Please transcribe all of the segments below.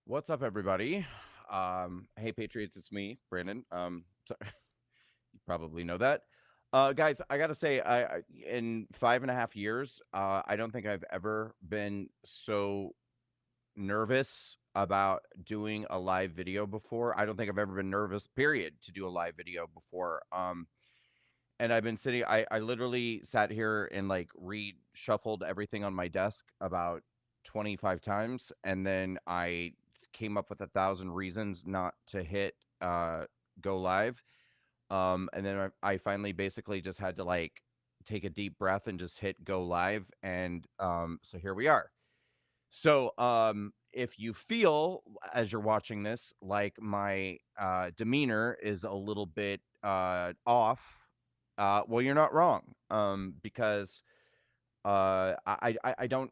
What's up, everybody? Hey, Patriots, it's me, Brandon. You probably know that. Guys, I gotta say, in 5.5 years, I don't think I've ever been so nervous about doing a live video before. I don't think I've ever been nervous, period, to do a live video before. And I've been sitting, I literally sat here and like reshuffled everything on my desk about 25 times. And then I came up with 1,000 reasons not to hit go live. And then I finally basically just had to like take a deep breath and just hit go live. And so here we are. So, if you feel as you're watching this like my demeanor is a little bit off, well, you're not wrong. Because I don't.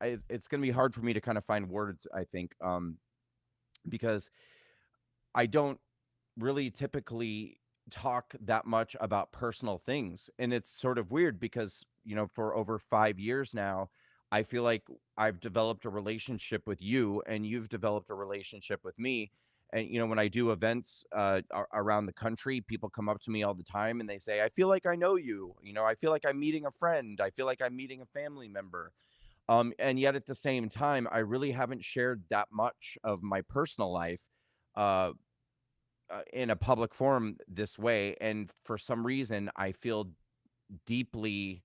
It's going to be hard for me to kind of find words. I think because I don't really typically talk that much about personal things. And it's sort of weird because, for over 5 years now, I feel like I've developed a relationship with you and you've developed a relationship with me. And, when I do events around the country, people come up to me all the time and they say, I feel like I know you. I feel like I'm meeting a friend. I feel like I'm meeting a family member. And yet at the same time, I really haven't shared that much of my personal life. Uh, in a public forum this way, and for some reason I feel deeply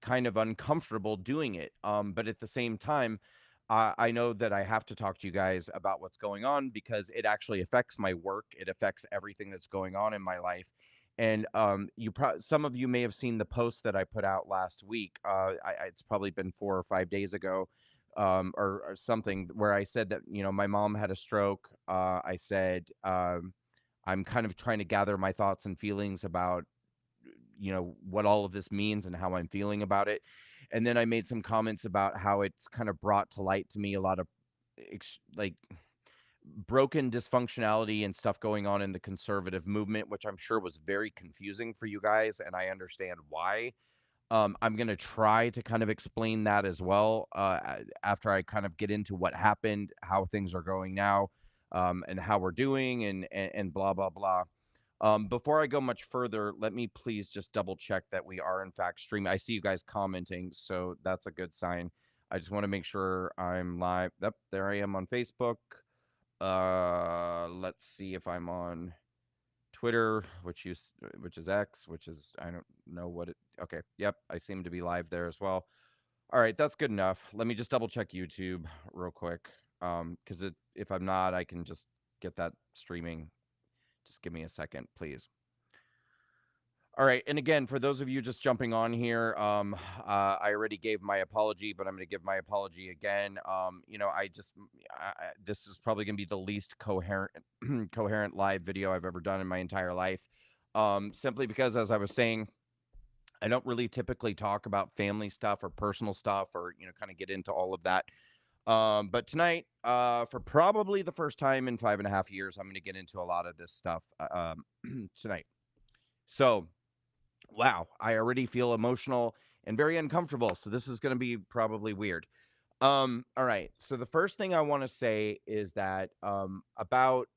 kind of uncomfortable doing it. But at the same time, I know that I have to talk to you guys about what's going on because it actually affects my work. It affects everything that's going on in my life. And some of you may have seen the post that I put out last week. It's probably been 4 or 5 days ago, or something, where I said that my mom had a stroke. I said I'm kind of trying to gather my thoughts and feelings about, what all of this means and how I'm feeling about it. And then I made some comments about how it's kind of brought to light to me a lot of like broken dysfunctionality and stuff going on in the conservative movement, which I'm sure was very confusing for you guys. And I understand why. I'm going to try to kind of explain that as well after I kind of get into what happened, how things are going now, and how we're doing, and blah, blah, blah. Before I go much further, let me please just double check that we are in fact streaming. I see you guys commenting, so that's a good sign. I just want to make sure I'm live. Yep, there I am on Facebook. Let's see if I'm on Twitter, which is X, which is I don't know what it. Okay, yep, I seem to be live there as well. All right, that's good enough. Let me just double check YouTube real quick, because if I'm not, I can just get that streaming. Just give me a second, please. All right, and again, for those of you just jumping on here, I already gave my apology, but I'm going to give my apology again. This is probably going to be the least coherent, coherent live video I've ever done in my entire life. Simply because, as I was saying, I don't really typically talk about family stuff or personal stuff, or kind of get into all of that. But tonight, for probably the first time in 5.5 years, I'm going to get into a lot of this stuff tonight. So wow, I already feel emotional and very uncomfortable. So this is going to be probably weird. All right. So the first thing I want to say is that about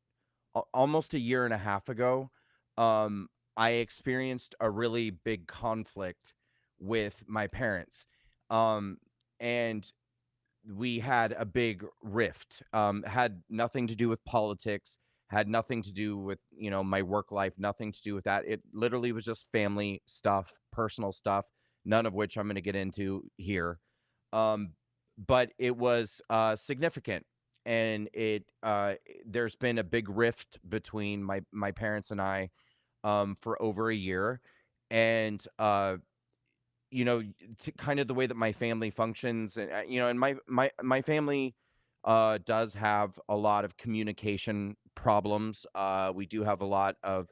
almost a year and a half ago, I experienced a really big conflict with my parents. Um, and we had a big rift. Had nothing to do with politics, had nothing to do with, my work life, nothing to do with that. It literally was just family stuff, personal stuff, none of which I'm going to get into here. Um, but it was significant. And there's been a big rift between my parents and I for over a year. And to kind of the way that my family functions, and and my family does have a lot of communication problems. We do have a lot of,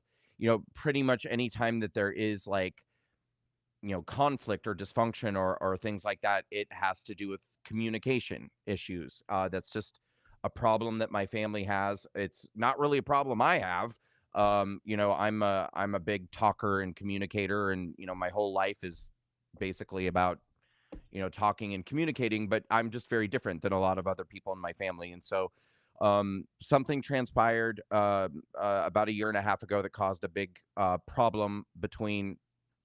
pretty much any time that there is like, conflict or dysfunction or things like that, it has to do with communication issues. That's just a problem that my family has. It's not really a problem I have. I'm a big talker and communicator, and my whole life is basically about talking and communicating, but I'm just very different than a lot of other people in my family. And so Something transpired about a year and a half ago that caused a big problem between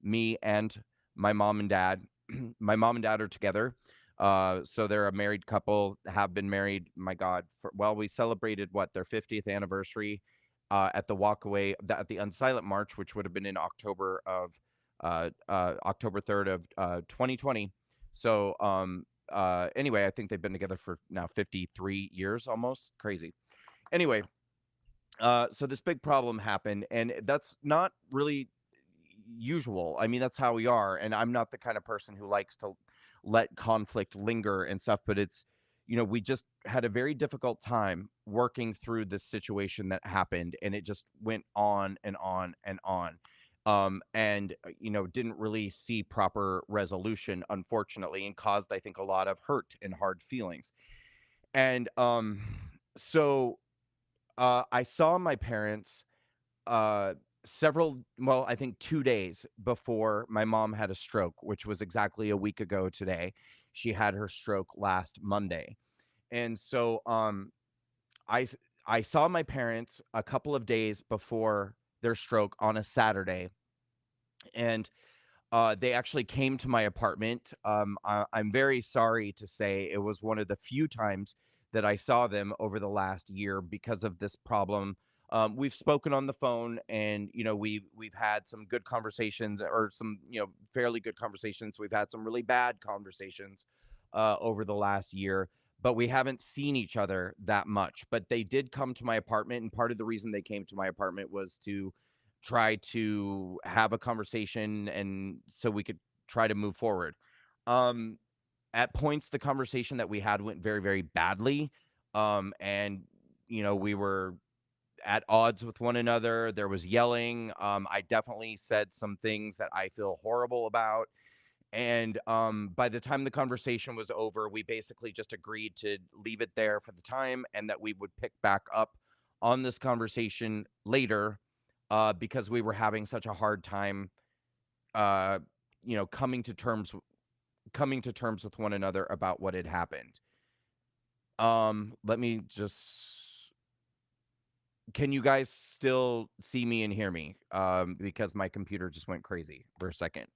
me and my mom and dad. My mom and dad are together. So they're a married couple, have been married, my God, well, we celebrated what, their 50th anniversary at the walkaway, at the Unsilent March, which would have been in October 3rd of 2020. So, anyway, I think they've been together for now 53 years almost. Crazy. Anyway, so this big problem happened, and that's not really usual. I mean, that's how we are, and I'm not the kind of person who likes to let conflict linger and stuff, but it's, we just had a very difficult time working through this situation that happened, and it just went on and on and on. And didn't really see proper resolution, unfortunately, and caused, I think, a lot of hurt and hard feelings. And so I saw my parents uh, I think 2 days before my mom had a stroke, which was exactly a week ago today. She had her stroke last Monday. And so I, s- I saw my parents a couple of days before their stroke on a Saturday. And they actually came to my apartment. I'm very sorry to say it was one of the few times that I saw them over the last year because of this problem. We've spoken on the phone, and we've had some good conversations, or some fairly good conversations. We've had some really bad conversations over the last year, but we haven't seen each other that much. But they did come to my apartment, and part of the reason they came to my apartment was to try to have a conversation, and so we could try to move forward. Um, at points, the conversation that we had went very, very badly. And we were at odds with one another. There was yelling. I definitely said some things that I feel horrible about. And by the time the conversation was over, we basically just agreed to leave it there for the time, and that we would pick back up on this conversation later, because we were having such a hard time, uh, coming to terms with one another about what had happened. Let me just. Can you guys still see me and hear me? Because my computer just went crazy for a second.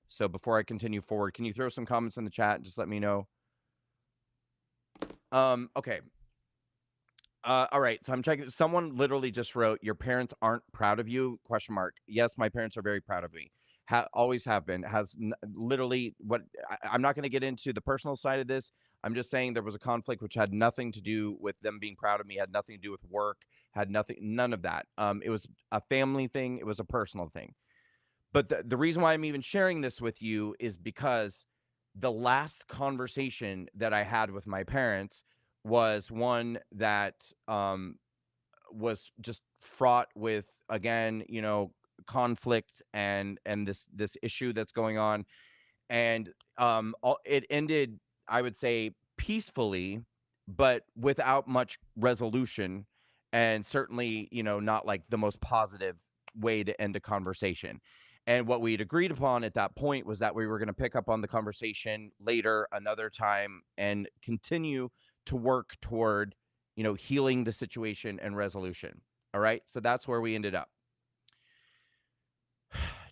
So before I continue forward, can you throw some comments in the chat and just let me know? Okay. All right. So I'm checking. Someone literally just wrote, "Your parents aren't proud of you?" Question mark. Yes, my parents are very proud of me. Always have been. Literally what I'm not going to get into the personal side of this. I'm just saying there was a conflict which had nothing to do with them being proud of me. Had nothing to do with work. Had nothing. None of that. It was a family thing. It was a personal thing. But the reason why I'm even sharing this with you is because the last conversation that I had with my parents was one that was just fraught with, again, conflict, and this issue that's going on. And it ended, I would say, peacefully, but without much resolution, and certainly not like the most positive way to end a conversation. And what we'd agreed upon at that point was that we were going to pick up on the conversation later, another time, and continue to work toward healing the situation and resolution. All right, so that's where we ended up.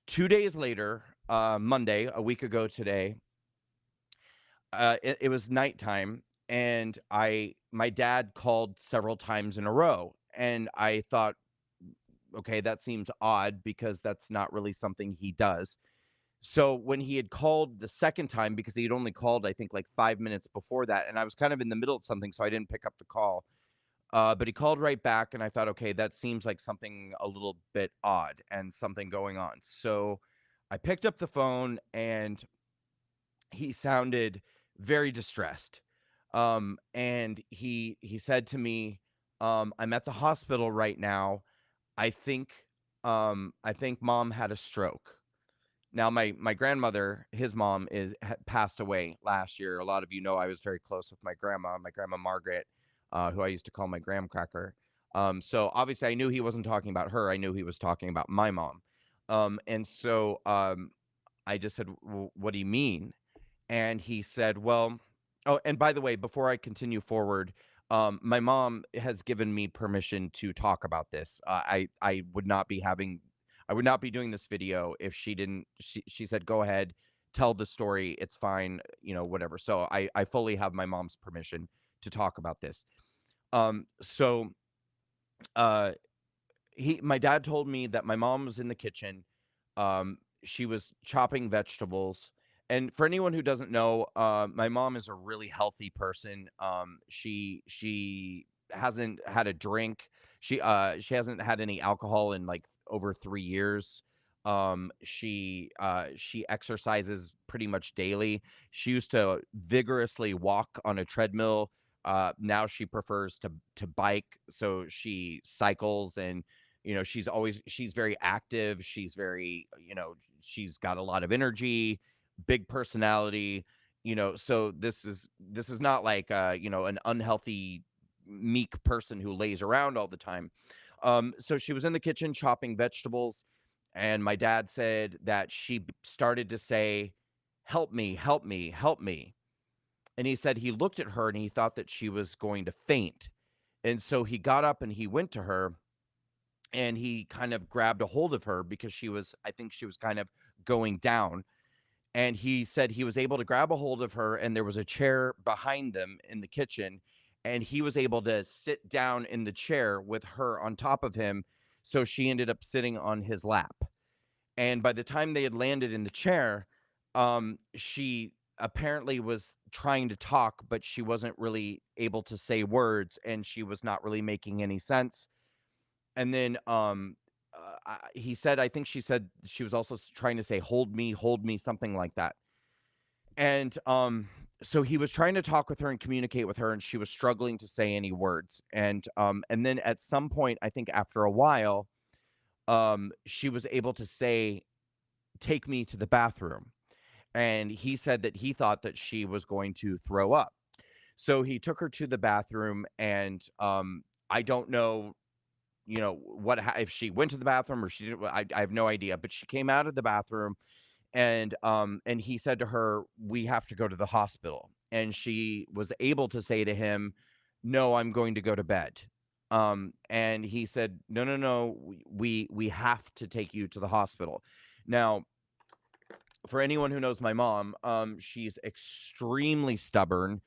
2 days later, Monday, a week ago today, it was nighttime, and my dad called several times in a row, and I thought, okay, that seems odd because that's not really something he does. So when he had called the second time, because he had only called, I think, like 5 minutes before that, and I was kind of in the middle of something, so I didn't pick up the call. But he called right back, and I thought, okay, that seems like something a little bit odd and something going on. So I picked up the phone, and he sounded very distressed. And he said to me, "I'm at the hospital right now. I think I think mom had a stroke." Now, my grandmother, his mom, passed away last year. A lot of you know I was very close with my grandma Margaret, who I used to call my graham cracker. So obviously, I knew he wasn't talking about her. I knew he was talking about my mom. And so I just said, "What do you mean?" And he said, "Well," oh, and by the way, before I continue forward, My mom has given me permission to talk about this. I would not be having I would not be doing this video if she didn't she said, "Go ahead, tell the story. It's fine, whatever." So I fully have my mom's permission to talk about this. So uh he my dad told me that my mom was in the kitchen. She was chopping vegetables. And for anyone who doesn't know, my mom is a really healthy person. She hasn't had a drink. She hasn't had any alcohol in like over 3 years. She exercises pretty much daily. She used to vigorously walk on a treadmill. Now she prefers to bike, so she cycles. And she's very active. She's very, she's got a lot of energy, big personality. So this is not like an unhealthy, meek person who lays around all the time. So she was in the kitchen chopping vegetables, and my dad said that she started to say, "Help me, help me, help me." And he said he looked at her and he thought that she was going to faint. And so he got up and he went to her, and he kind of grabbed a hold of her because I think she was kind of going down. And he said he was able to grab a hold of her, and there was a chair behind them in the kitchen, and he was able to sit down in the chair with her on top of him. So she ended up sitting on his lap. And by the time they had landed in the chair, she apparently was trying to talk, but she wasn't really able to say words, and she was not really making any sense. And then, he said, I think she said she was also trying to say, hold me," something like that. And so he was trying to talk with her and communicate with her, and she was struggling to say any words. And then at some point, I think after a while, she was able to say, "Take me to the bathroom." And he said that he thought that she was going to throw up. So he took her to the bathroom, and I don't know, if she went to the bathroom or she didn't. I have no idea, but she came out of the bathroom, and he said to her, "We have to go to the hospital." And she was able to say to him, "No, I'm going to go to bed." And he said, "No, no, no, we have to take you to the hospital." Now, for anyone who knows my mom, she's extremely stubborn.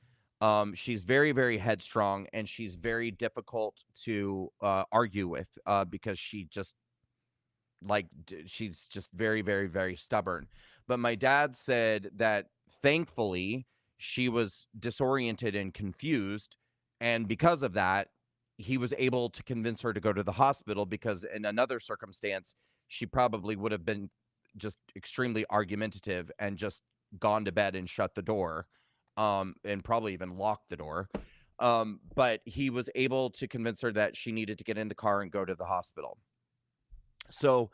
She's very, very headstrong, and she's very difficult to argue with, because she's just very, very, very stubborn. But my dad said that thankfully she was disoriented and confused, and because of that, he was able to convince her to go to the hospital, because in another circumstance, she probably would have been just extremely argumentative and just gone to bed and shut the door, and probably even locked the door. But he was able to convince her that she needed to get in the car and go to the hospital. So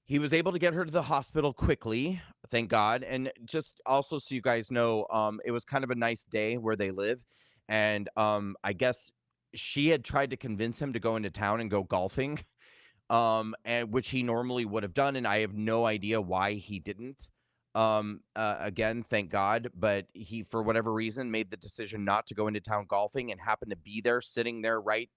he was able to get her to the hospital quickly, thank God. And just also so you guys know, it was kind of a nice day where they live. And I guess she had tried to convince him to go into town and go golfing, and which he normally would have done. And I have no idea why he didn't. Again, thank God, but he, for whatever reason, made the decision not to go into town golfing, and happened to be there, sitting there right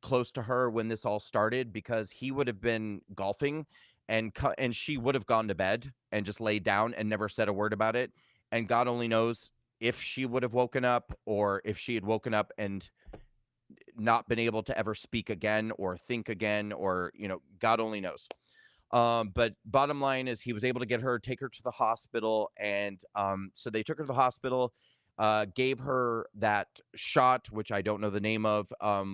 close to her when this all started, because he would have been golfing, and she would have gone to bed and just laid down and never said a word about it. And God only knows if she would have woken up, or if she had woken up and not been able to ever speak again or think again, or God only knows. But bottom line is, he was able to take her to the hospital. And so they took her to the hospital, gave her that shot, which I don't know the name of,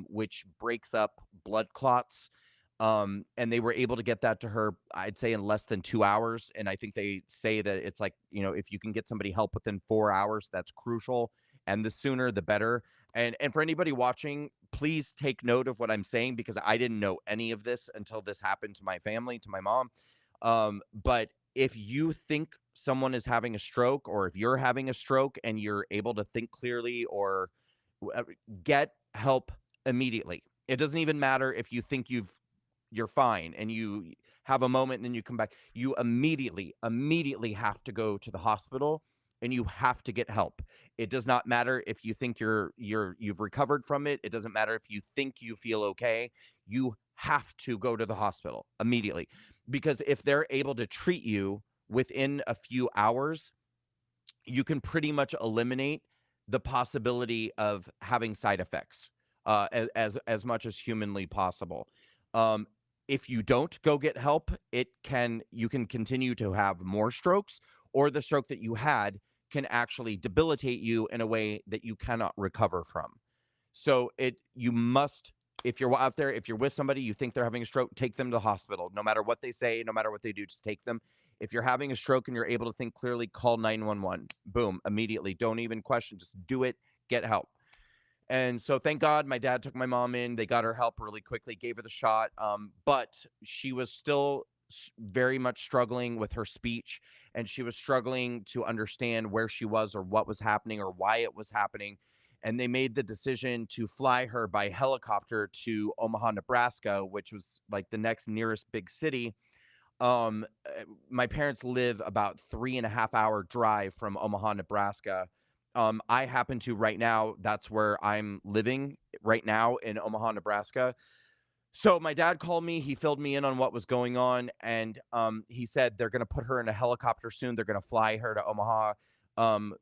which breaks up blood clots. And they were able to get that to her, I'd say, in less than 2 hours. And I think they say that it's like, if you can get somebody help within 4 hours, that's crucial. And the sooner, the better. And for anybody watching, please take note of what I'm saying, because I didn't know any of this until this happened to my family, to my mom. But if you think someone is having a stroke, or if you're having a stroke and you're able to think clearly, or get help immediately. It doesn't even matter if you think you're fine and you have a moment and then you come back. You immediately have to go to the hospital and you have to get help. It does not matter if you think you've recovered from it. It doesn't matter if you think you feel okay. You have to go to the hospital immediately, because if they're able to treat you within a few hours, you can pretty much eliminate the possibility of having side effects, as much as humanly possible. Um, if you don't go get help, you can continue to have more strokes, or the stroke that you had can actually debilitate you in a way that you cannot recover from. So you must, if you're out there, if you're with somebody, you think they're having a stroke, take them to the hospital. No matter what they say, no matter what they do, just take them. If you're having a stroke and you're able to think clearly, call 911. Boom, immediately. Don't even question, just do it, get help. And so thank God my dad took my mom in. They got her help really quickly, gave her the shot. But she was still very much struggling with her speech, and she was struggling to understand where she was or what was happening or why it was happening. And they made the decision to fly her by helicopter to Omaha, Nebraska, which was like the next nearest big city. My parents live about 3.5 hour drive from Omaha, Nebraska. I happen to right now, that's where I'm living right now, in Omaha, Nebraska. So my dad called me, he filled me in on what was going on, and he said they're going to put her in a helicopter soon. They're going to fly her to Omaha. Um,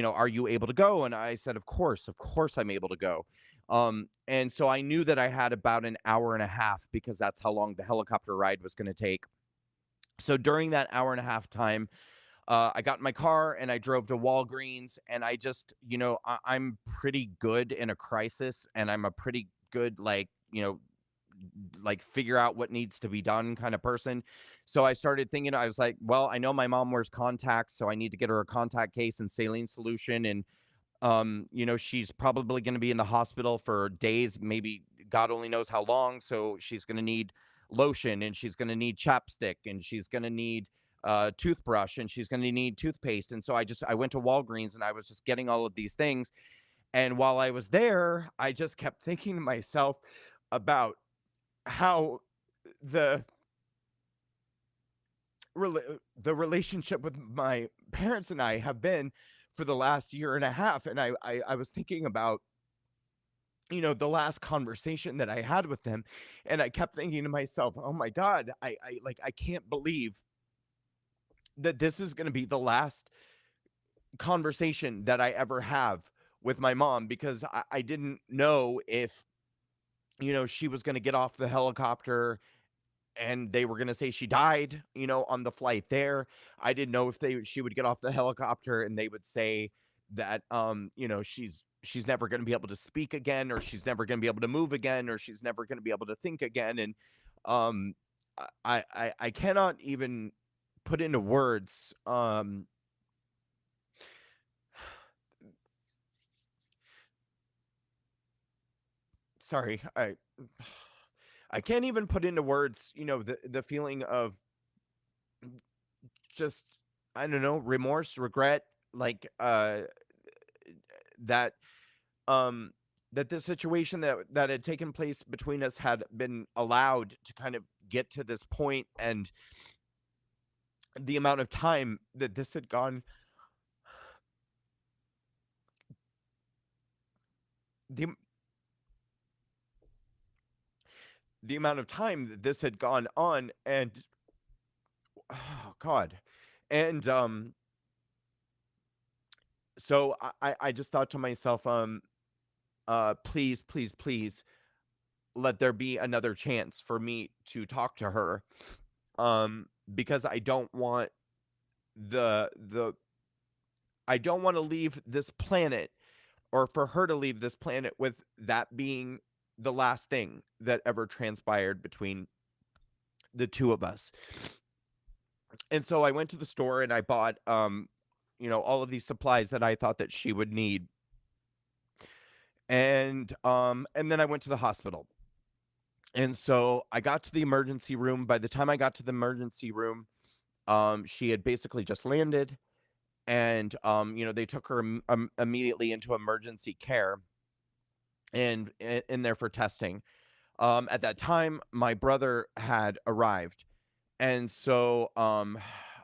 are you able to go? And I said, of course I'm able to go. And so I knew that I had about an hour and a half, because that's how long the helicopter ride was going to take. So during that hour and a half time, I got in my car and I drove to Walgreens, and I just, I'm pretty good in a crisis, and I'm a pretty good, like figure out what needs to be done kind of person. So I started thinking, I was like, well, I know my mom wears contacts, so I need to get her a contact case and saline solution. And, she's probably going to be in the hospital for days, maybe God only knows how long. So she's going to need lotion, and she's going to need chapstick, and she's going to need toothbrush, and she's going to need toothpaste. And so I went to Walgreens, and I was just getting all of these things. And while I was there, I just kept thinking to myself about how the the relationship with my parents and I have been for the last year and a half. And I was thinking about, the last conversation that I had with them, and I kept thinking to myself, oh my God, I can't believe that this is going to be the last conversation that I ever have with my mom, because I didn't know if, she was going to get off the helicopter and they were going to say she died, on the flight there. I didn't know if she would get off the helicopter and they would say that, she's never going to be able to speak again, or she's never going to be able to move again, or she's never going to be able to think again. And um, I cannot even put into words, sorry, I can't even put into words, the feeling of just, I don't know, remorse, regret, like that um that the situation that had taken place between us had been allowed to kind of get to this point, and the amount of time that this had gone, the the amount of time that this had gone on. And oh God. And so I just thought to myself, please, please, please, let there be another chance for me to talk to her, because the I don't want to leave this planet, or for her to leave this planet, with that being the last thing that ever transpired between the two of us. And so I went to the store and I bought, all of these supplies that I thought that she would need. And then I went to the hospital. And so I got to the emergency room. By the time I got to the emergency room, she had basically just landed, and they took her immediately into emergency care, and in there for testing. At that time, my brother had arrived, and so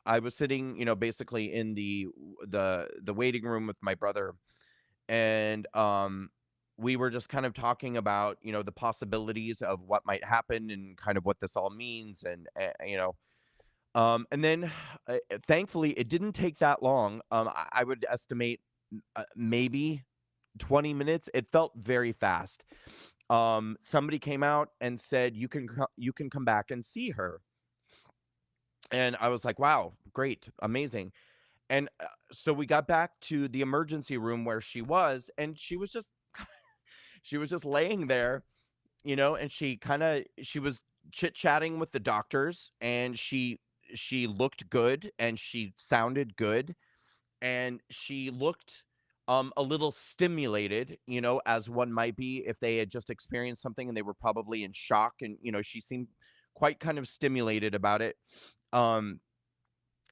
I was sitting, basically in the waiting room with my brother, and we were just kind of talking about, the possibilities of what might happen and kind of what this all means, and and then thankfully it didn't take that long. I would estimate maybe 20 minutes. It felt very fast. Somebody came out and said, you can come back and see her. And I was like, wow, great, amazing. And so we got back to the emergency room where she was, and she was just laying there, and she was chit-chatting with the doctors, and she looked good and she sounded good, and she looked a little stimulated, as one might be if they had just experienced something and they were probably in shock, and she seemed quite kind of stimulated about it. Um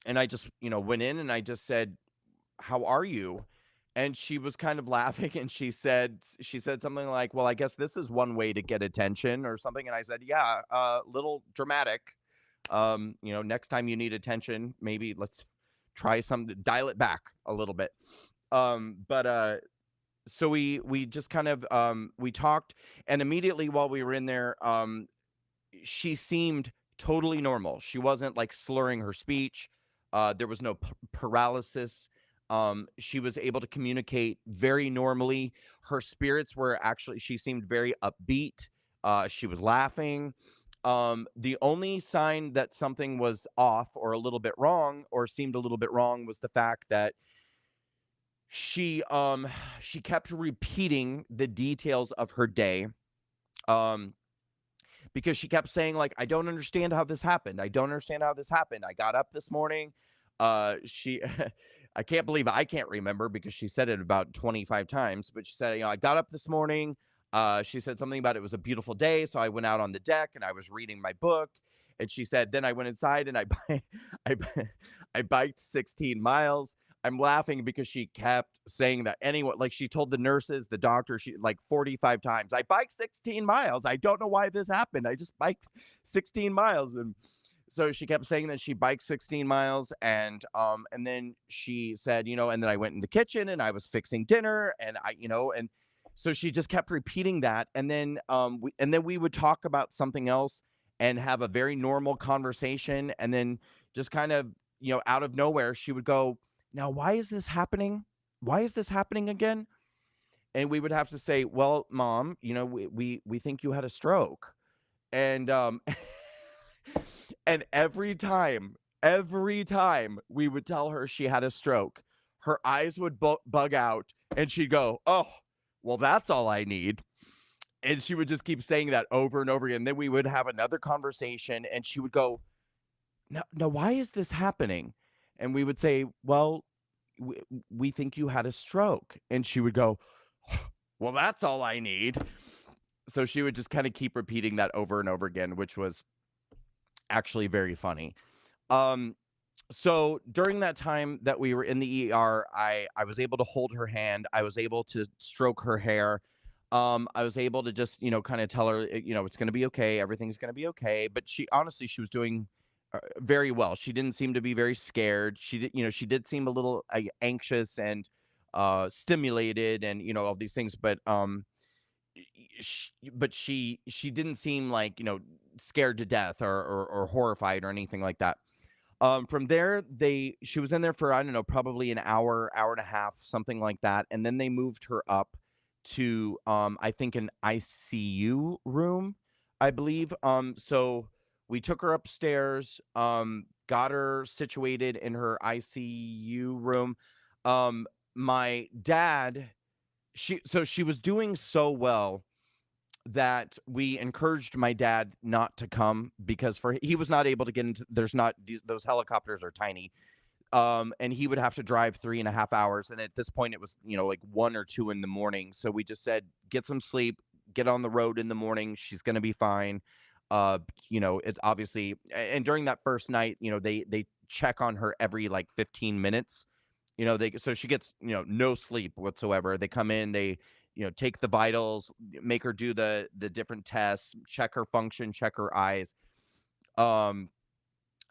and I just, went in and I just said, "How are you?" And she was kind of laughing, and she said something like, "Well, I guess this is one way to get attention," or something, and I said, "Yeah, little dramatic. Next time you need attention, maybe let's try some dial it back a little bit." But so we just kind of we talked, and immediately while we were in there, she seemed totally normal. She wasn't like slurring her speech. There was no paralysis. She was able to communicate very normally. Her spirits were actually, she seemed very upbeat. She was laughing. The only sign that something was off or a little bit wrong or seemed a little bit wrong was the fact that she kept repeating the details of her day. Um, because she kept saying, like, "I don't understand how this happened. I don't understand how this happened. I got up this morning." She I can't believe I can't remember because she said it about 25 times, but she said, "I got up this morning." She said something about it was a beautiful day, so I went out on the deck and I was reading my book. And she said, "Then I went inside and I I biked 16 miles." I'm laughing because she kept saying that. Anyone, like, she told the nurses, the doctor, she like 45 times, "I biked 16 miles. I don't know why this happened. I just biked 16 miles." And so she kept saying that she biked 16 miles, and then she said, and then I went in the kitchen and I was fixing dinner, and and so she just kept repeating that. And then we would talk about something else and have a very normal conversation, and then just kind of, out of nowhere she would go, "Now, why is this happening? Why is this happening again?" And we would have to say, "Well, mom, we think you had a stroke." And and every time we would tell her she had a stroke, her eyes would bug out and she'd go, "Oh, well, that's all I need." And she would just keep saying that over and over again. Then we would have another conversation and she would go, "No, no, why is this happening?" And we would say, "Well, we, we think you had a stroke." And she would go, "Well, that's all I need." So she would just kind of keep repeating that over and over again, which was actually very funny. Um, so during that time that we were in the ER, I was able to hold her hand. I was able to stroke her hair. I was able to just, kind of tell her, it's going to be okay. Everything's going to be okay. But she was doing very well. She didn't seem to be very scared. She did seem a little anxious and stimulated, and all these things. But she didn't seem like, scared to death or horrified or anything like that. From there, she was in there for, I don't know, probably an hour, hour and a half, something like that, and then they moved her up to, I think, an ICU room, I believe. So we took her upstairs, got her situated in her ICU room. My dad, she was doing so well that we encouraged my dad not to come because he was not able to get into, there's not those helicopters are tiny, and he would have to drive 3.5 hours, and at this point it was, like 1 or 2 in the morning. So we just said, get some sleep, get on the road in the morning, she's going to be fine. It's obviously, and during that first night, they check on her every like 15 minutes. So she gets, no sleep whatsoever. They come in, they, take the vitals, make her do the different tests, check her function, check her eyes. Um,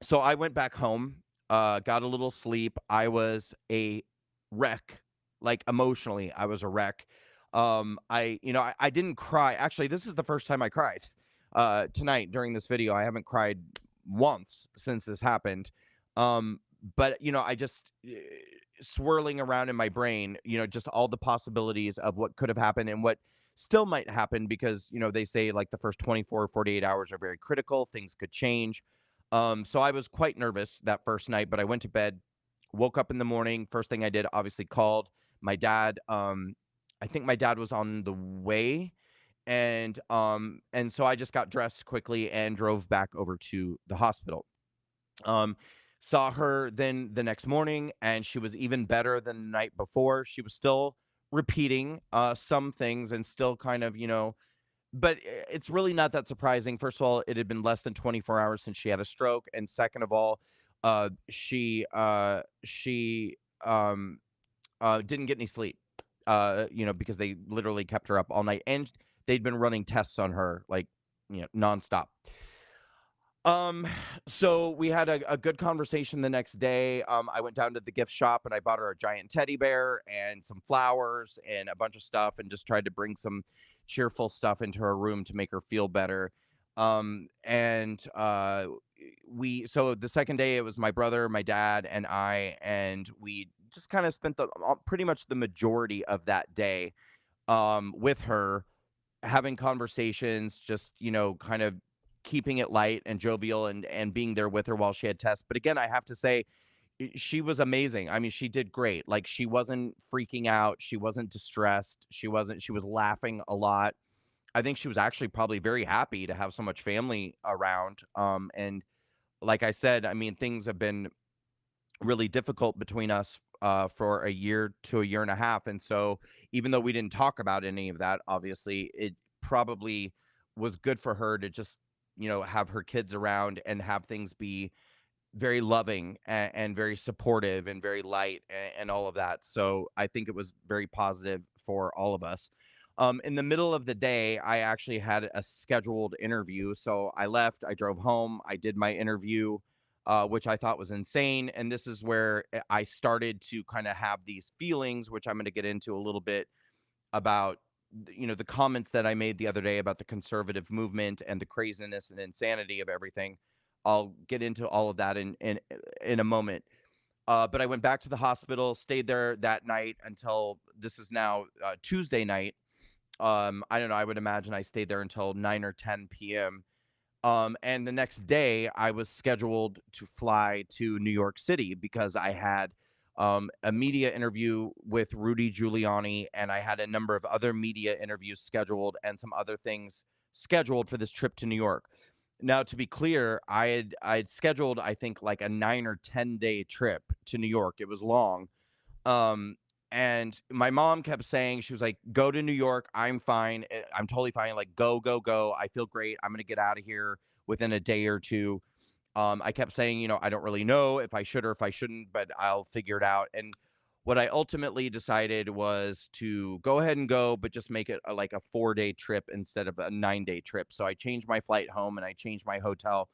so I went back home. got a little sleep. I was a wreck, like emotionally, I was a wreck. I didn't cry. Actually, this is the first time I cried tonight during this video. I haven't cried once since this happened. Um, but I just swirling around in my brain, just all the possibilities of what could have happened and what still might happen because, they say like the first 24 or 48 hours are very critical. Things could change. So I was quite nervous that first night, but I went to bed, woke up in the morning. First thing I did, obviously called my dad. I think my dad was on the way, and so I just got dressed quickly and drove back over to the hospital. Um, Saw her then the next morning, and she was even better than the night before. She was still repeating some things and still kind of, but it's really not that surprising. First of all, it had been less than 24 hours since she had a stroke, and second of all, she didn't get any sleep. Because they literally kept her up all night, and they'd been running tests on her like nonstop. Um, so we had a good conversation the next day. I went down to the gift shop and I bought her a giant teddy bear and some flowers and a bunch of stuff and just tried to bring some cheerful stuff into her room to make her feel better. And we so the second day it was my brother, my dad, and I, and we just kind of spent the pretty much the majority of that day with her having conversations, just, kind of keeping it light and jovial and being there with her while she had tests. But again, I have to say she was amazing. I mean, she did great. Like she wasn't freaking out, she wasn't distressed, she was laughing a lot. I think she was actually probably very happy to have so much family around. And like I said, I mean, things have been really difficult between us for a year to a year and a half. And so, even though we didn't talk about any of that, obviously, it probably was good for her to just, have her kids around and have things be very loving and very supportive and very light and all of that. So, I think it was very positive for all of us. In the middle of the day, I actually had a scheduled interview. So I left, I drove home, I did my interview, which I thought was insane. And this is where I started to kind of have these feelings, which I'm going to get into a little bit about, the comments that I made the other day about the conservative movement and the craziness and insanity of everything. I'll get into all of that in a moment. But I went back to the hospital, stayed there that night until this is now Tuesday night. I don't know. I would imagine I stayed there until 9 or 10 p.m. And the next day, I was scheduled to fly to New York City because I had a media interview with Rudy Giuliani, and I had a number of other media interviews scheduled and some other things scheduled for this trip to New York. Now, to be clear, I had scheduled, I think, like a 9 or 10 day trip to New York. It was long. Um, and my mom kept saying, she was like, "Go to New York. I'm fine. I'm totally fine. Like, go, go, go. I feel great. I'm gonna get out of here within a day or two." I kept saying, I don't really know if I should or if I shouldn't, but I'll figure it out. And what I ultimately decided was to go ahead and go, but just make it like a 4 day trip instead of a 9 day trip. So I changed my flight home and I changed my hotel,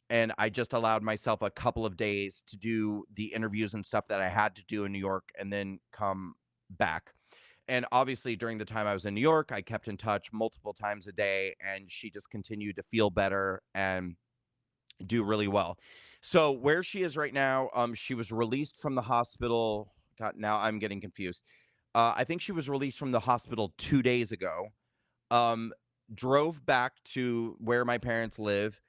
and I just allowed myself a couple of days to do the interviews and stuff that I had to do in New York and then come back. And obviously, during the time I was in New York, I kept in touch multiple times a day, and she just continued to feel better and do really well. So, where she is right now, she was released from the hospital. God, now I'm getting confused. I think she was released from the hospital 2 days ago. Um, Drove back to where my parents live.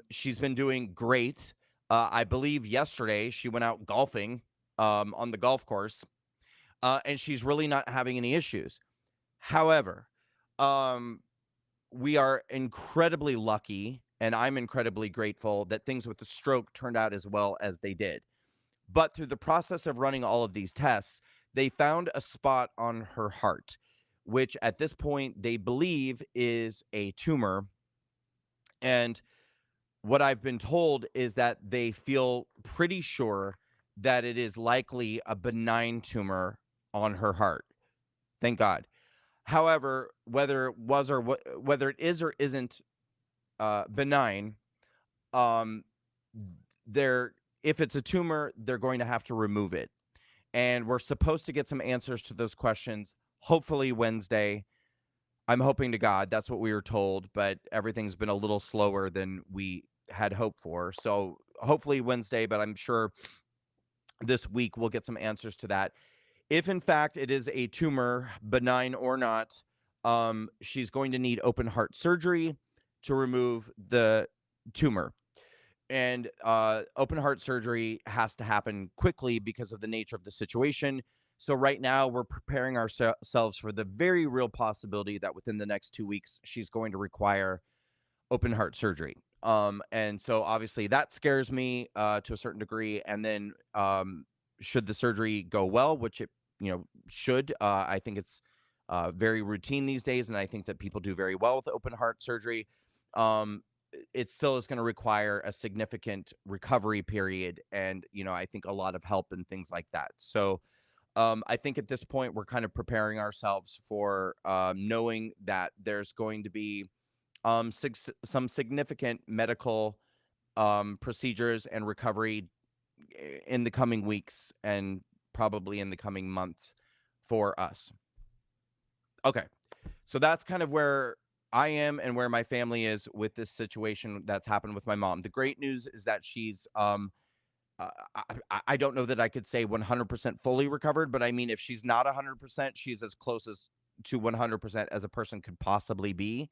She's been doing great. I believe yesterday she went out golfing on the golf course, and she's really not having any issues. However, um, we are incredibly lucky, and I'm incredibly grateful that things with the stroke turned out as well as they did. But through the process of running all of these tests, they found a spot on her heart, which at this point they believe is a tumor. And what I've been told is that they feel pretty sure that it is likely a benign tumor on her heart. Thank God. However, whether it was or whether it is or isn't benign, um, there if it's a tumor, they're going to have to remove it. And we're supposed to get some answers to those questions, hopefully Wednesday. I'm hoping to God that's what we were told, but everything's been a little slower than we had hoped for. So hopefully Wednesday, but I'm sure this week we'll get some answers to that. If in fact it is a tumor, benign or not, she's going to need open heart surgery to remove the tumor. And open heart surgery has to happen quickly because of the nature of the situation. So right now we're preparing ourselves for the very real possibility that within the next 2 weeks she's going to require open heart surgery. And so obviously that scares me to a certain degree. And then should the surgery go well, which it should, I think it's very routine these days, and I think that people do very well with open heart surgery. Um, it still is going to require a significant recovery period, and I think a lot of help and things like that. So I think at this point we're kind of preparing ourselves for knowing that there's going to be some significant medical procedures and recovery in the coming weeks and probably in the coming months for us. Okay. So that's kind of where I am and where my family is with this situation that's happened with my mom. The great news is that she's uh, I don't know that I could say 100% fully recovered, but I mean if she's not 100%, she's as close as to 100% as a person could possibly be.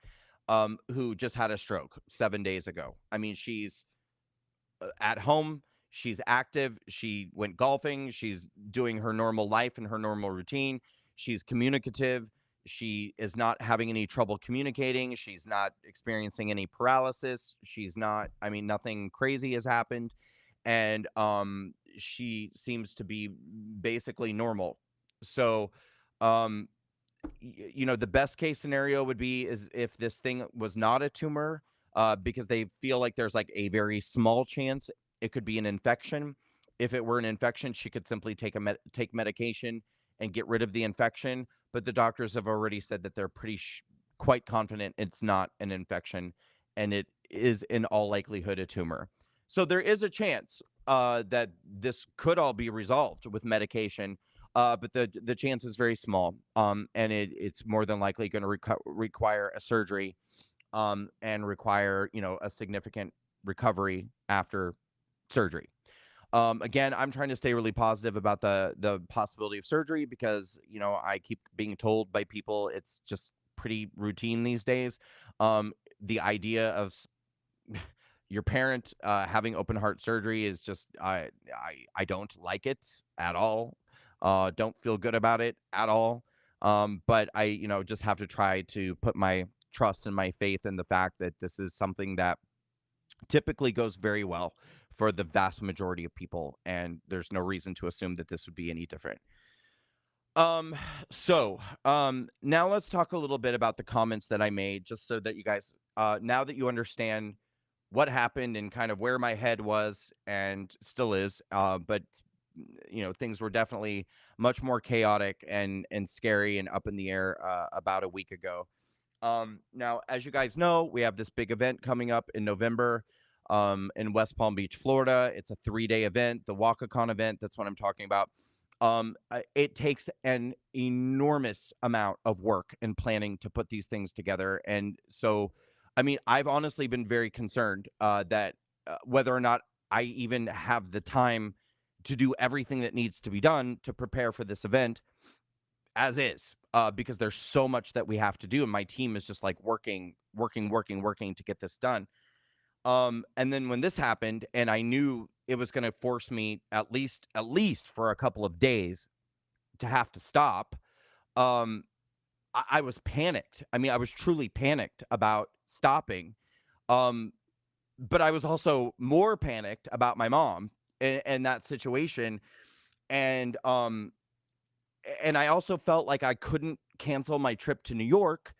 Who just had a stroke 7 days ago. I mean, she's at home, she's active, she went golfing, she's doing her normal life and her normal routine. She's communicative. She is not having any trouble communicating. She's not experiencing any paralysis. She's not, I mean, nothing crazy has happened. And she seems to be basically normal. So, um, the best case scenario would be is if this thing was not a tumor, because they feel like there's like a very small chance it could be an infection. If it were an infection, she could simply take medication and get rid of the infection. But the doctors have already said that they're quite confident it's not an infection, and it is in all likelihood a tumor. So there is a chance that this could all be resolved with medication, but the chance is very small, and it's more than likely going to require a surgery, and require a significant recovery after surgery. Again, I'm trying to stay really positive about the possibility of surgery because I keep being told by people it's just pretty routine these days. The idea of your parent having open heart surgery is just I don't like it at all. Don't feel good about it at all. But I just have to try to put my trust and my faith in the fact that this is something that typically goes very well for the vast majority of people, and there's no reason to assume that this would be any different. Um, now let's talk a little bit about the comments that I made, just so that you guys, now that you understand what happened and kind of where my head was and still is, but things were definitely much more chaotic and scary and up in the air about a week ago. Now, as you guys know, we have this big event coming up in November in West Palm Beach, Florida. It's a 3-day event, the WalkaCon event. That's what I'm talking about. It takes an enormous amount of work and planning to put these things together. And so, I mean, I've honestly been very concerned that whether or not I even have the time to do everything that needs to be done to prepare for this event as is, because there's so much that we have to do. And my team is just like working to get this done. And then when this happened and I knew it was going to force me at least for a couple of days to have to stop, um, I was panicked. I mean, I was truly panicked about stopping. Um, but I was also more panicked about my mom and that situation. And I also felt like I couldn't cancel my trip to New York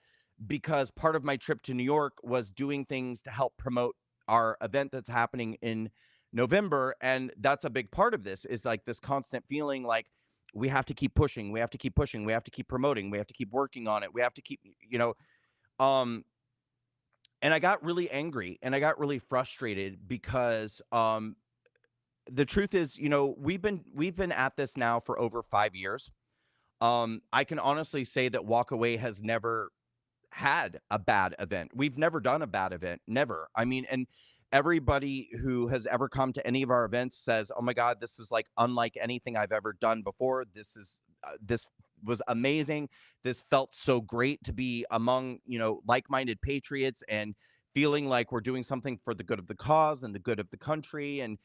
because part of my trip to New York was doing things to help promote our event that's happening in November. And that's a big part of this is like this constant feeling like we have to keep pushing, we have to keep pushing, we have to keep promoting, we have to keep working on it, we have to keep, um, and I got really angry and I got really frustrated because the truth is, we've been at this now for over 5 years. I can honestly say that Walkaway has never had a bad event. We've never done a bad event, never. I mean, and everybody who has ever come to any of our events says, "Oh my God, this is like unlike anything I've ever done before. This was amazing. This felt so great to be among like-minded patriots and feeling like we're doing something for the good of the cause and the good of the country." And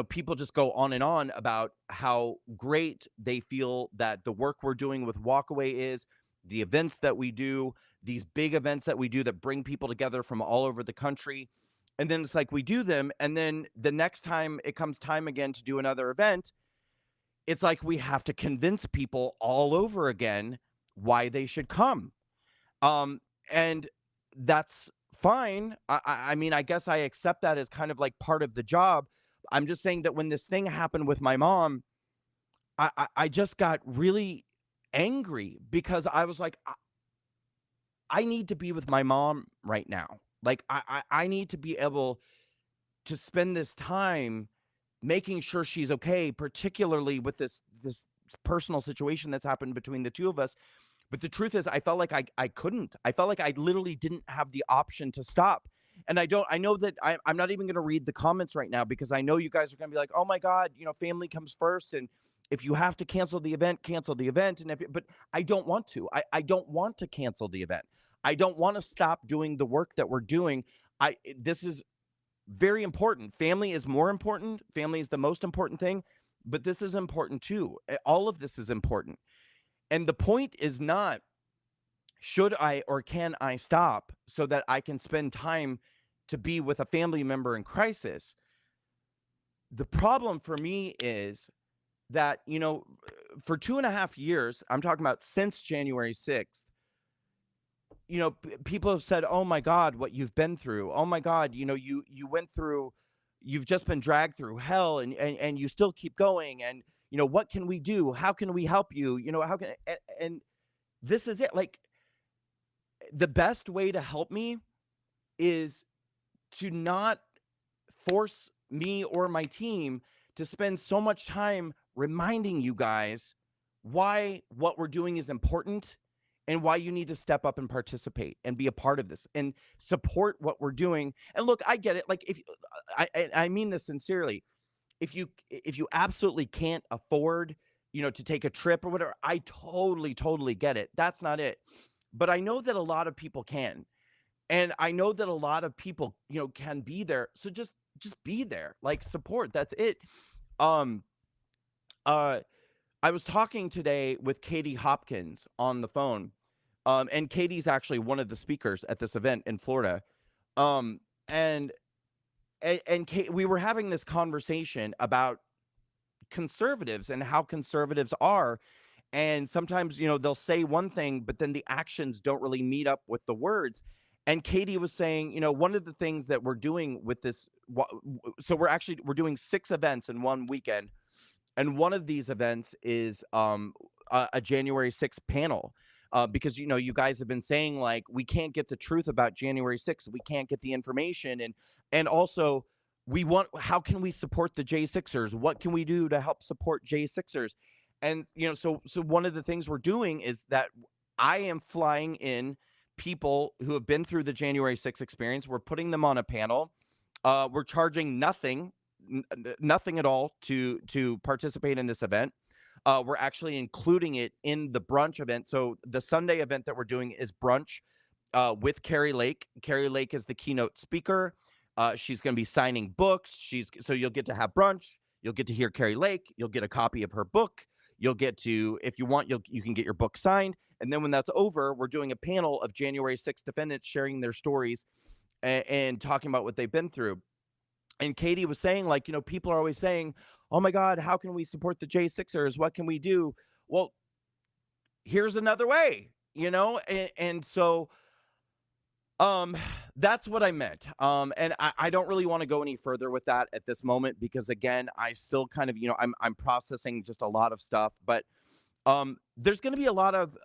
people just go on and on about how great they feel that the work we're doing with Walkaway is, the events that we do, these big events that we do that bring people together from all over the country. And then it's like we do them. And then the next time it comes time again to do another event, it's like we have to convince people all over again why they should come. Um, and that's fine. I mean, I guess I accept that as kind of like part of the job. I'm just saying that when this thing happened with my mom, I just got really angry because I was like, I need to be with my mom right now. Like I need to be able to spend this time making sure she's okay, particularly with this personal situation that's happened between the two of us. But the truth is I felt like I couldn't. I felt like I literally didn't have the option to stop. And I know that I'm not even going to read the comments right now because I know you guys are going to be like, oh my God, family comes first. And if you have to cancel the event, cancel the event. But I don't want to. I don't want to cancel the event. I don't want to stop doing the work that we're doing. This is very important. Family is more important. Family is the most important thing, but this is important too. All of this is important. And the point is not should I or can I stop so that I can spend time to be with a family member in crisis. The problem for me is that, for 2.5 years, I'm talking about since January 6th, people have said, "Oh my God, what you've been through. Oh my God, you went through, you've just been dragged through hell, and you still keep going. And what can we do? How can we help you? How can?" And this is it. Like the best way to help me is to not force me or my team to spend so much time reminding you guys why what we're doing is important and why you need to step up and participate and be a part of this and support what we're doing. And look, I get it. Like if I mean this sincerely, if you absolutely can't afford, to take a trip or whatever, I totally get it. That's not it. But I know that a lot of people can. And I know that a lot of people, can be there. So just be there. Like support. That's it. Um uh I was talking today with Katie Hopkins on the phone. And Katie's actually one of the speakers at this event in Florida. Um and we were having this conversation about conservatives and how conservatives are. And sometimes, they'll say one thing, but then the actions don't really meet up with the words. And Katie was saying, one of the things that we're doing with this, so we're doing 6 events in one weekend, and one of these events is a January 6th panel. Because you guys have been saying like we can't get the truth about January 6th, we can't get the information, and also we want, how can we support the J6ers? What can we do to help support J6ers? And so one of the things we're doing is that I am flying in people who have been through the January 6th experience. We're putting them on a panel. We're charging nothing at all to participate in this event. We're actually including it in the brunch event. So the Sunday event that we're doing is brunch with Carrie Lake. Carrie Lake is the keynote speaker. She's going to be signing books. So you'll get to have brunch. You'll get to hear Carrie Lake. You'll get a copy of her book. You'll get to, if you want, you can get your book signed. And then when that's over, we're doing a panel of January 6th defendants sharing their stories and talking about what they've been through. And Katie was saying, like, people are always saying, oh my God, how can we support the J6ers? What can we do? Well, here's another way, and so that's what I meant. And I don't really want to go any further with that at this moment because again, I still kind of, I'm processing just a lot of stuff, but there's going to be a lot of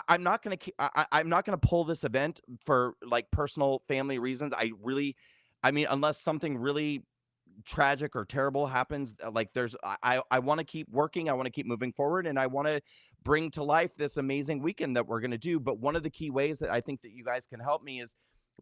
I'm not going to I'm not going to pull this event for like personal family reasons. I mean, unless something really tragic or terrible happens, like there's I want to keep working, I want to keep moving forward, and I want to bring to life this amazing weekend that we're going to do. But one of the key ways that I think that you guys can help me is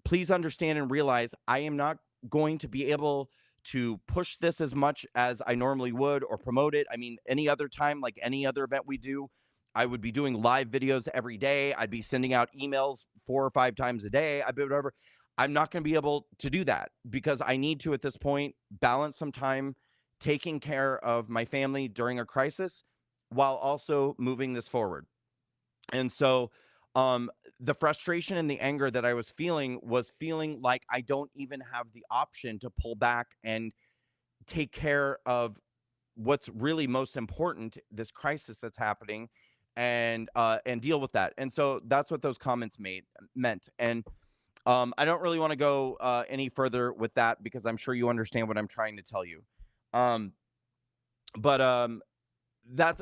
please understand and realize I am not going to be able to push this as much as I normally would or promote it. I mean, any other time, like any other event we do, I would be doing live videos every day. I'd be sending out emails 4 or 5 times a day. I'd be whatever. I'm not going to be able to do that because I need to, at this point, balance some time taking care of my family during a crisis while also moving this forward. And so, um, the frustration and the anger that I was feeling like I don't even have the option to pull back and take care of what's really most important, this crisis that's happening, and deal with that. And so that's what those comments meant. And I don't really want to go any further with that because I'm sure you understand what I'm trying to tell you. Um, but that's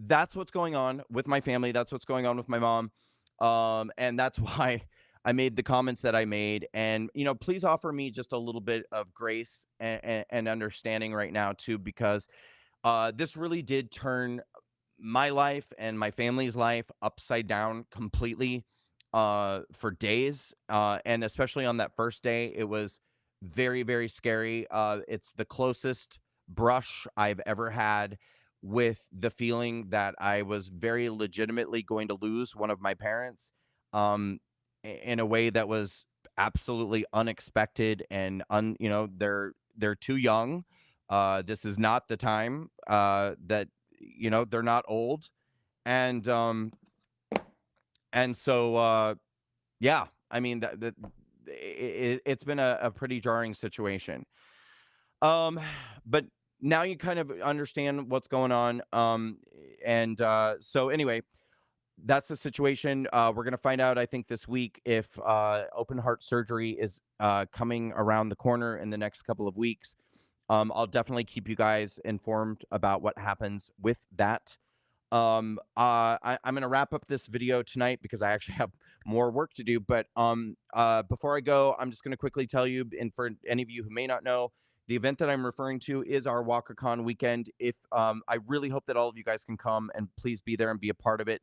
that's what's going on with my family. That's what's going on with my mom. And that's why I made the comments that I made. And, please offer me just a little bit of grace and understanding right now, too, because this really did turn my life and my family's life upside down completely for days. And especially on that first day, it was very, very scary. It's the closest brush I've ever had with the feeling that I was very legitimately going to lose one of my parents in a way that was absolutely unexpected and they're too young. This is not the time that they're not old, and so yeah, I mean it's been a pretty jarring situation. Um, but now you kind of understand what's going on. So anyway, that's the situation. We're gonna find out, I think, this week if open heart surgery is coming around the corner in the next couple of weeks. I'll definitely keep you guys informed about what happens with that. I'm gonna wrap up this video tonight because I actually have more work to do. But before I go, I'm just gonna quickly tell you, and for any of you who may not know, the event that I'm referring to is our WalkerCon weekend. If I really hope that all of you guys can come and please be there and be a part of it.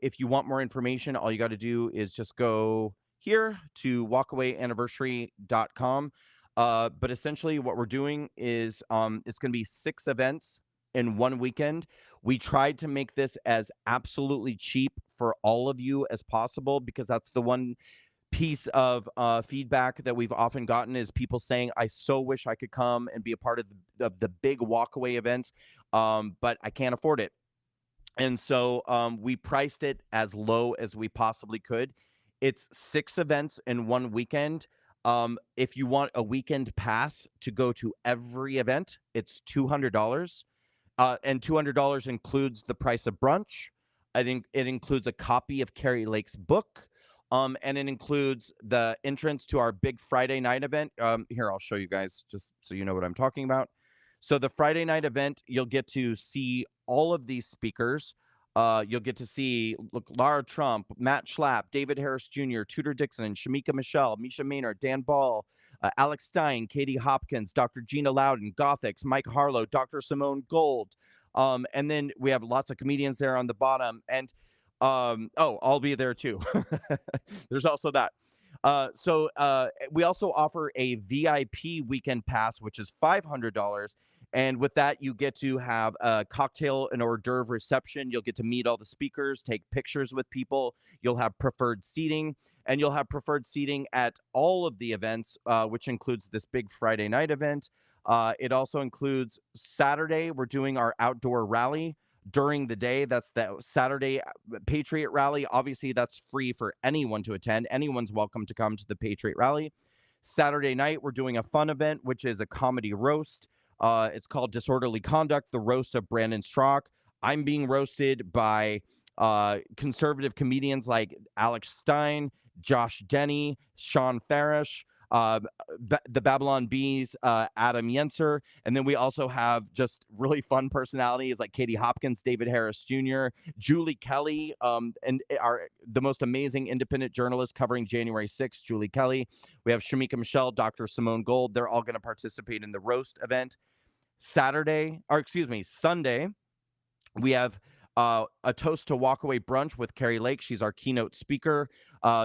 If you want more information, all you got to do is just go here to walkawayanniversary.com. But essentially, what we're doing is it's going to be 6 events in one weekend. We tried to make this as absolutely cheap for all of you as possible because that's the one piece of feedback that we've often gotten is people saying, I so wish I could come and be a part of the big walkaway events, but I can't afford it. And so we priced it as low as we possibly could. It's 6 events in one weekend. If you want a weekend pass to go to every event, it's $200. And $200 includes the price of brunch. It includes a copy of Carrie Lake's book. And it includes the entrance to our big Friday night event. Here, I'll show you guys just so you know what I'm talking about. So the Friday night event, you'll get to see all of these speakers. You'll get to see Lara Trump, Matt Schlapp, David Harris Jr., Tudor Dixon, Shamika Michelle, Misha Maynard, Dan Ball, Alex Stein, Katie Hopkins, Dr. Gina Loudon, Gothics, Mike Harlow, Dr. Simone Gold. And then we have lots of comedians there on the bottom. And I'll be there too. There's also that. So we also offer a VIP weekend pass, which is $500. And with that, you get to have a cocktail and hors d'oeuvre reception. You'll get to meet all the speakers, take pictures with people. You'll have preferred seating, and you'll have preferred seating at all of the events, which includes this big Friday night event. It also includes Saturday. We're doing our outdoor rally during the day. That's the Saturday Patriot Rally. Obviously, that's free for anyone to attend. Anyone's welcome to come to the Patriot Rally. Saturday night, we're doing a fun event, which is a comedy roast. It's called Disorderly Conduct, the roast of Brandon Straka. I'm being roasted by conservative comedians like Alex Stein, Josh Denny, Sean Farish. uh, the Babylon Bees, Adam Yenser, and then we also have just really fun personalities like Katie Hopkins, David Harris Jr., Julie Kelly, and the most amazing independent journalist covering January 6th, Julie Kelly. We have Shamika Michelle, Dr. Simone Gold. They're all going to participate in the roast event. Sunday, we have a Toast to Walkaway brunch with Carrie Lake. She's our keynote speaker.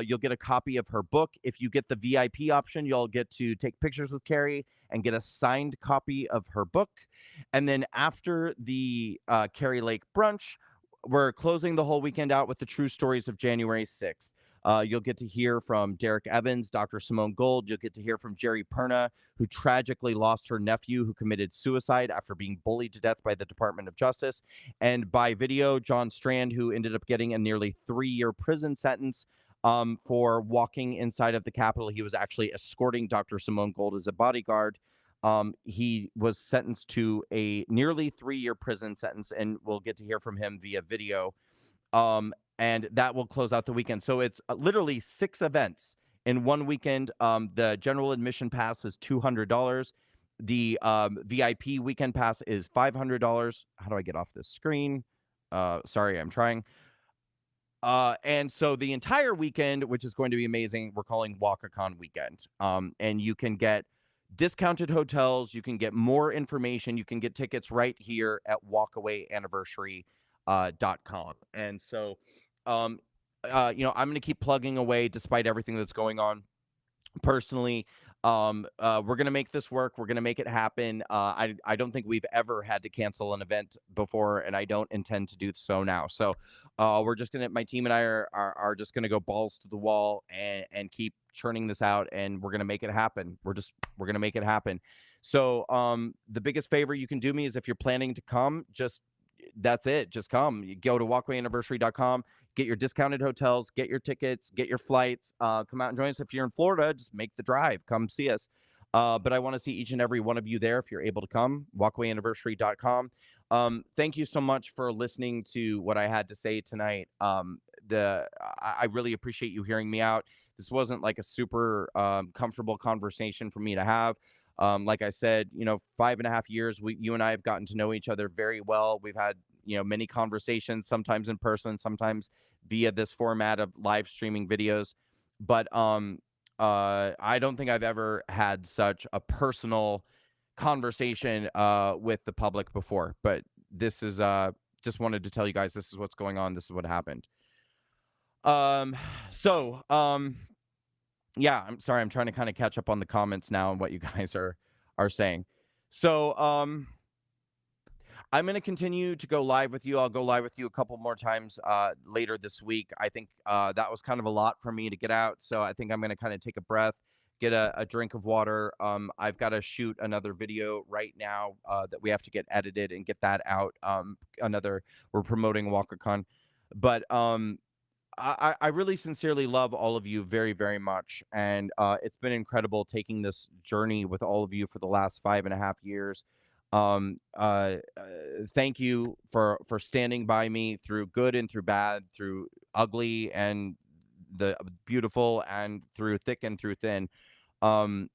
You'll get a copy of her book. If you get the VIP option, you'll get to take pictures with Carrie and get a signed copy of her book. And then after the Carrie Lake brunch, we're closing the whole weekend out with the true stories of January 6th. You'll get to hear from Derek Evans, Dr. Simone Gold. You'll get to hear from Jerry Perna, who tragically lost her nephew who committed suicide after being bullied to death by the Department of Justice. And by video, John Strand, who ended up getting a nearly 3-year prison sentence for walking inside of the Capitol. He was actually escorting Dr. Simone Gold as a bodyguard. He was sentenced to a nearly 3-year prison sentence, and we'll get to hear from him via video. And that will close out the weekend. So it's literally 6 events in one weekend. The general admission pass is $200. The VIP weekend pass is $500. How do I get off this screen? Sorry, I'm trying. And so the entire weekend, which is going to be amazing, we're calling WalkaCon weekend. And you can get discounted hotels. You can get more information. You can get tickets right here at walkawayanniversary.com. And so, I'm going to keep plugging away despite everything that's going on. Personally, we're going to make this work. We're going to make it happen. I don't think we've ever had to cancel an event before, and I don't intend to do so now. So we're just going to, my team and I are just going to go balls to the wall and keep churning this out, and we're going to make it happen. We're going to make it happen. So the biggest favor you can do me is if you're planning to come, that's it. Just come. You go to walkawayanniversary.com, get your discounted hotels, get your tickets, get your flights, come out and join us. If you're in Florida, just make the drive, come see us. But I want to see each and every one of you there if you're able to come, walkawayanniversary.com. Thank you so much for listening to what I had to say tonight. I really appreciate you hearing me out. This wasn't like a super comfortable conversation for me to have. Like I said, 5.5 years, you and I have gotten to know each other very well. We've had, many conversations, sometimes in person, sometimes via this format of live streaming videos. But I don't think I've ever had such a personal conversation with the public before. But this is just wanted to tell you guys this is what's going on. This is what happened. Yeah, I'm sorry. I'm trying to kind of catch up on the comments now and what you guys are saying. So, I'm going to continue to go live with you. I'll go live with you a couple more times later this week. I think that was kind of a lot for me to get out. So I think I'm going to kind of take a breath, get a drink of water. I've got to shoot another video right now that we have to get edited and get that out. We're promoting WalkaCon. But I really sincerely love all of you very, very much. And it's been incredible taking this journey with all of you for the last 5.5 years. Thank you for standing by me through good and through bad, through ugly and the beautiful, and through thick and through thin.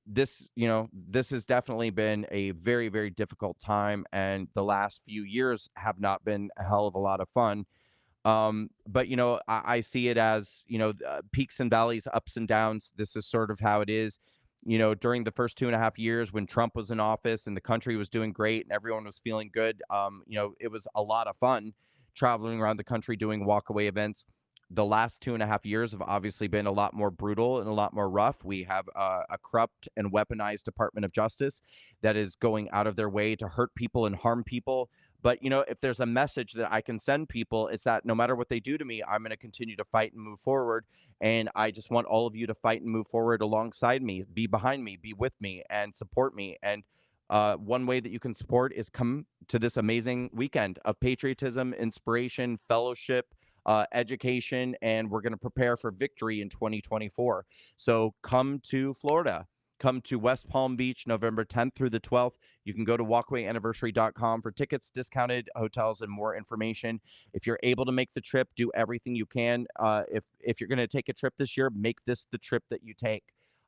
This has definitely been a very, very difficult time. And the last few years have not been a hell of a lot of fun. But I see it as peaks and valleys, ups and downs. This is sort of how it is. During the first 2.5 years when Trump was in office and the country was doing great and everyone was feeling good, it was a lot of fun traveling around the country doing walkaway events. The last 2.5 years have obviously been a lot more brutal and a lot more rough. We have a corrupt and weaponized Department of Justice that is going out of their way to hurt people and harm people. But, if there's a message that I can send people, it's that no matter what they do to me, I'm going to continue to fight and move forward. And I just want all of you to fight and move forward alongside me, be behind me, be with me, and support me. And one way that you can support is come to this amazing weekend of patriotism, inspiration, fellowship, education, and we're going to prepare for victory in 2024. So come to Florida. Come to West Palm Beach, November 10th through the 12th. You can go to walkawayanniversary.com for tickets, discounted hotels, and more information. If you're able to make the trip, do everything you can. If you're going to take a trip this year, make this the trip that you take.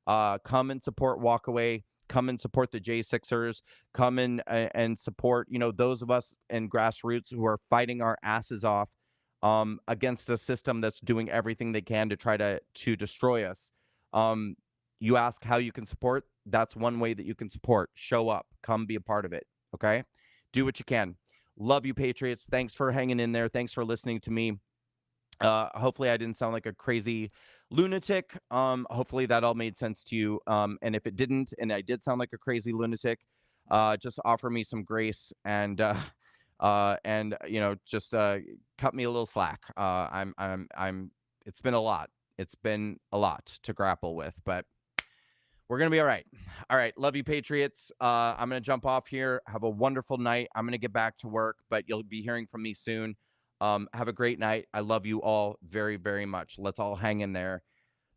Come and support Walkaway. Come and support the J6ers. Come in and support, those of us in grassroots who are fighting our asses off against a system that's doing everything they can to try to destroy us. Um, you ask how you can support. That's one way that you can support. Show up. Come be a part of it. Okay? Do what you can. Love you, Patriots. Thanks for hanging in there. Thanks for listening to me. Hopefully I didn't sound like a crazy lunatic. Hopefully that all made sense to you. And if it didn't, and I did sound like a crazy lunatic, just offer me some grace and just cut me a little slack. It's been a lot. It's been a lot to grapple with, but we're gonna be all right. All right, love you, Patriots. I'm gonna jump off here. Have a wonderful night. I'm gonna get back to work, but you'll be hearing from me soon. Have a great night. I love you all very, very much. Let's all hang in there.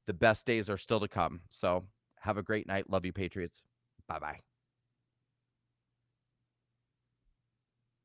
The best days are still to come. So have a great night. Love you, Patriots. Bye bye.